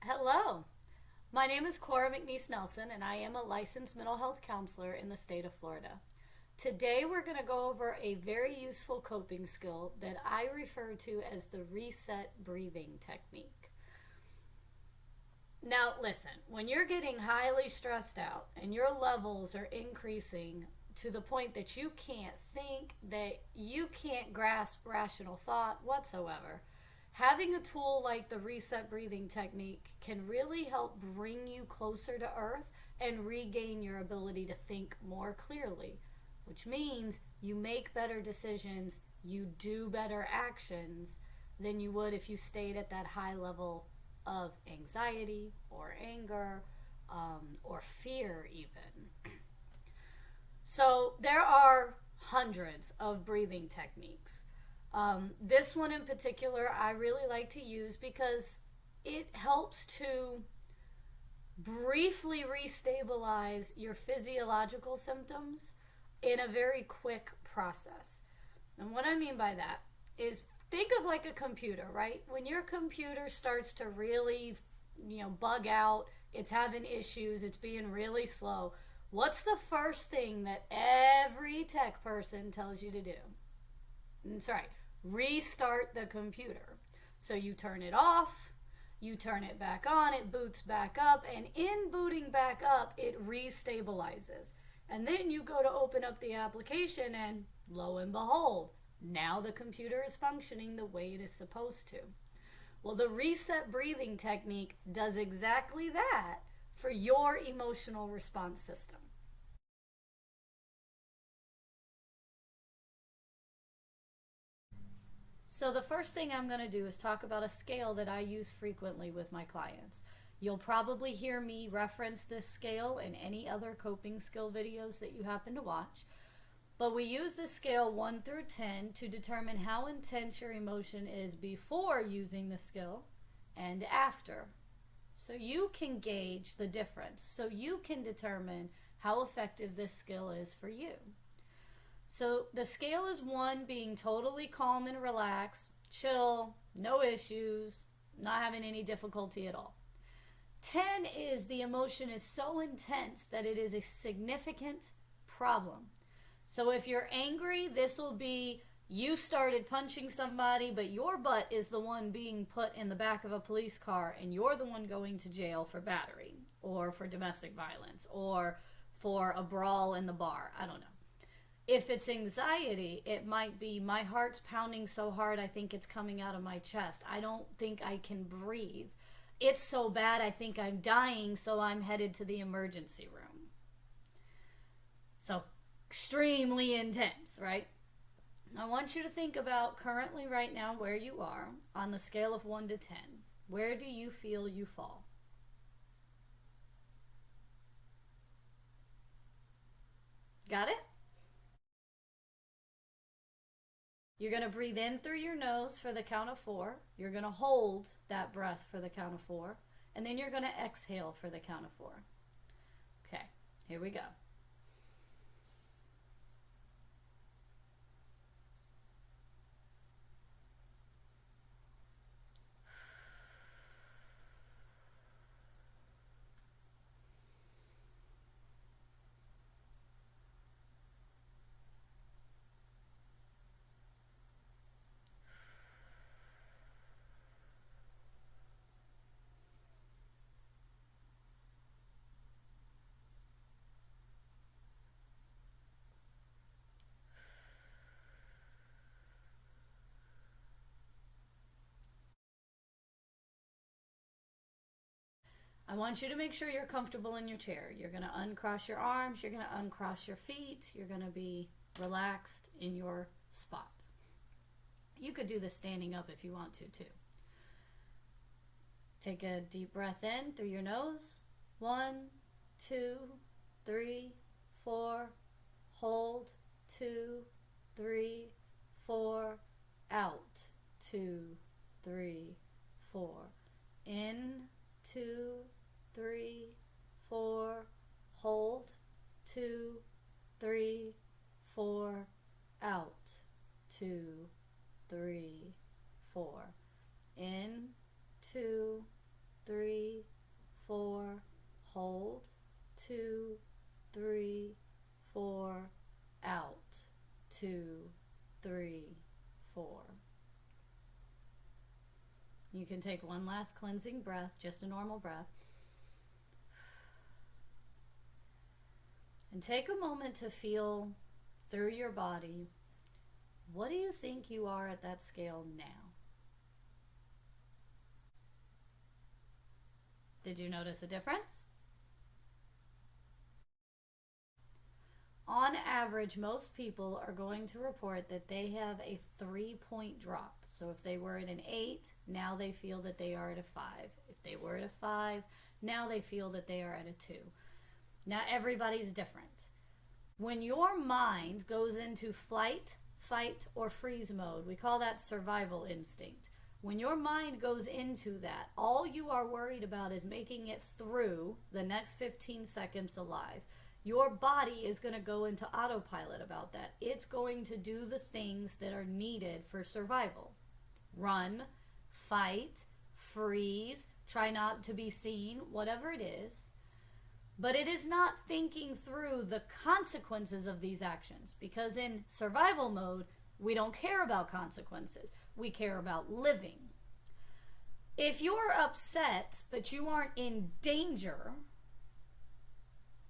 Hello, my name is Cora McNeese Nelson, and I am a licensed mental health counselor in the state of Florida. Today, we're going to go over a very useful coping skill that I refer to as the reset breathing technique. Now, listen, when you're getting highly stressed out and your levels are increasing to the point that you can't think, that you can't grasp rational thought whatsoever, having a tool like the reset breathing technique can really help bring you closer to earth and regain your ability to think more clearly, which means you make better decisions, you do better actions than you would if you stayed at that high level of anxiety or anger or fear, even. So, there are hundreds of breathing techniques. This one in particular, I really like to use because it helps to briefly restabilize your physiological symptoms in a very quick process. And what I mean by that is think of like a computer, right? When your computer starts to really, bug out, it's having issues, it's being really slow. What's the first thing that every tech person tells you to do? That's right. Restart the computer. So you turn it off, you turn it back on, it boots back up, and in booting back up, it restabilizes. And then you go to open up the application, and lo and behold, now the computer is functioning the way it is supposed to. Well, the reset breathing technique does exactly that for your emotional response system. So, the first thing I'm going to do is talk about a scale that I use frequently with my clients. You'll probably hear me reference this scale in any other coping skill videos that you happen to watch. But we use the scale 1 through 10 to determine how intense your emotion is before using the skill and after. So you can gauge the difference. So you can determine how effective this skill is for you. So the scale is 1 being totally calm and relaxed, chill, no issues, not having any difficulty at all. 10 is the emotion is so intense that it is a significant problem. So if you're angry, this will be you started punching somebody, but your butt is the one being put in the back of a police car, and you're the one going to jail for battery or for domestic violence or for a brawl in the bar. I don't know. If it's anxiety, it might be my heart's pounding so hard I think it's coming out of my chest. I don't think I can breathe. It's so bad I think I'm dying, so I'm headed to the emergency room. So, extremely intense, right? I want you to think about currently right now where you are on the scale of 1 to 10. Where do you feel you fall? Got it? You're going to breathe in through your nose for the count of 4. You're going to hold that breath for the count of 4. And then you're going to exhale for the count of 4. Okay, here we go. I want you to make sure you're comfortable in your chair. You're going to uncross your arms, you're going to uncross your feet, you're going to be relaxed in your spot. You could do this standing up if you want to, too. Take a deep breath in through your nose. 1, 2, 3, 4. Hold. 2, 3, 4. Out. 2, 3, 4. In. 2, 3, 4. Hold. 2, 3, 4. Out. 2, 3, 4. In. 2, 3, 4, hold, 2, 3, 4, out, 2, 3, 4. You can take one last cleansing breath, just a normal breath. And take a moment to feel through your body, what do you think you are at that scale now? Did you notice a difference? On average, most people are going to report that they have a 3-point drop. So if they were at an 8, now they feel that they are at a 5. If they were at a 5, now they feel that they are at a 2. Now everybody's different. When your mind goes into flight, fight, or freeze mode, we call that survival instinct. When your mind goes into that, all you are worried about is making it through the next 15 seconds alive. Your body is going to go into autopilot about that. It's going to do the things that are needed for survival. Run, fight, freeze, try not to be seen, whatever it is. But it is not thinking through the consequences of these actions, because in survival mode, we don't care about consequences. We care about living. If you're upset, but you aren't in danger,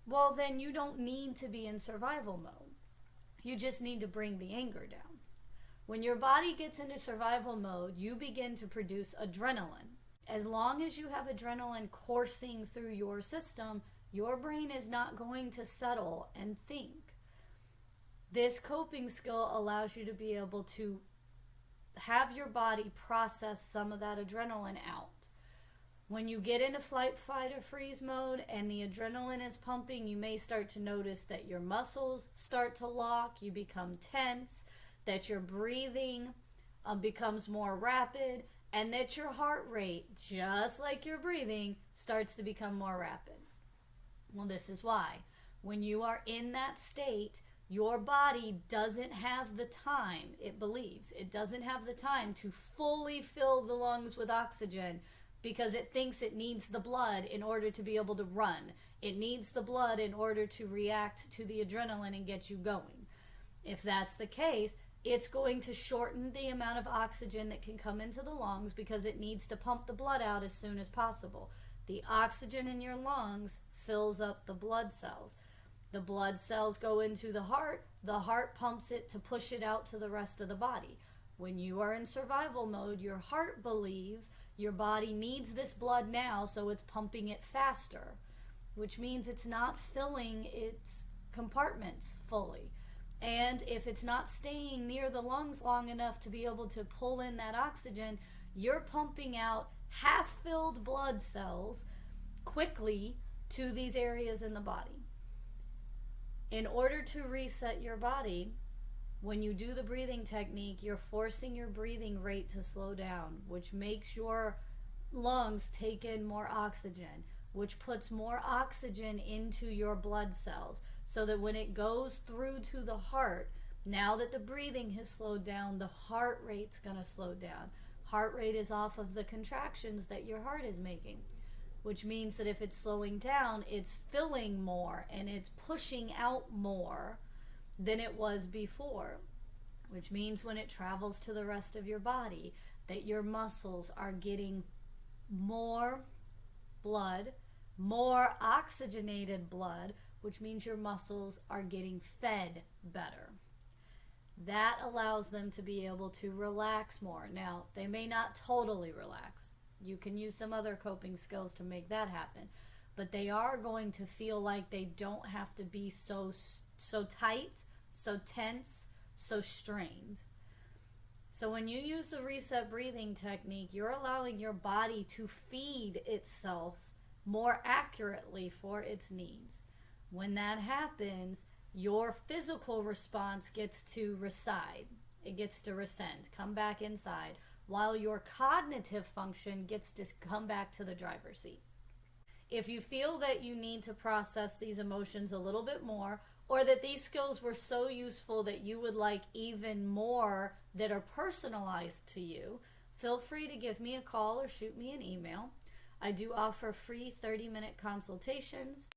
well, then you don't need to be in survival mode. You just need to bring the anger down. When your body gets into survival mode, you begin to produce adrenaline. As long as you have adrenaline coursing through your system, your brain is not going to settle and think. This coping skill allows you to be able to have your body process some of that adrenaline out. When you get into flight, fight, or freeze mode and the adrenaline is pumping, you may start to notice that your muscles start to lock, you become tense, that your breathing becomes more rapid, and that your heart rate, just like your breathing, starts to become more rapid. Well, this is why. When you are in that state, your body doesn't have the time, it believes. It doesn't have the time to fully fill the lungs with oxygen because it thinks it needs the blood in order to be able to run. It needs the blood in order to react to the adrenaline and get you going. If that's the case, it's going to shorten the amount of oxygen that can come into the lungs because it needs to pump the blood out as soon as possible. The oxygen in your lungs fills up the blood cells. The blood cells go into the heart pumps it to push it out to the rest of the body. When you are in survival mode, your heart believes your body needs this blood now, so it's pumping it faster, which means it's not filling its compartments fully. And if it's not staying near the lungs long enough to be able to pull in that oxygen, you're pumping out half-filled blood cells quickly to these areas in the body. In order to reset your body, when you do the breathing technique, you're forcing your breathing rate to slow down, which makes your lungs take in more oxygen, which puts more oxygen into your blood cells, so that when it goes through to the heart, now that the breathing has slowed down, the heart rate's going to slow down. Heart rate is off of the contractions that your heart is making, which means that if it's slowing down, it's filling more and it's pushing out more than it was before, which means when it travels to the rest of your body, that your muscles are getting more blood, more oxygenated blood, which means your muscles are getting fed better. That allows them to be able to relax more. Now, they may not totally relax. You can use some other coping skills to make that happen, but they are going to feel like they don't have to be so tight, so tense, so strained. So when you use the reset breathing technique, you're allowing your body to feed itself more accurately for its needs. When that happens, your physical response gets to reside. It gets to rescend, come back inside, while your cognitive function gets to come back to the driver's seat. If you feel that you need to process these emotions a little bit more, or that these skills were so useful that you would like even more that are personalized to you, feel free to give me a call or shoot me an email. I do offer free 30-minute consultations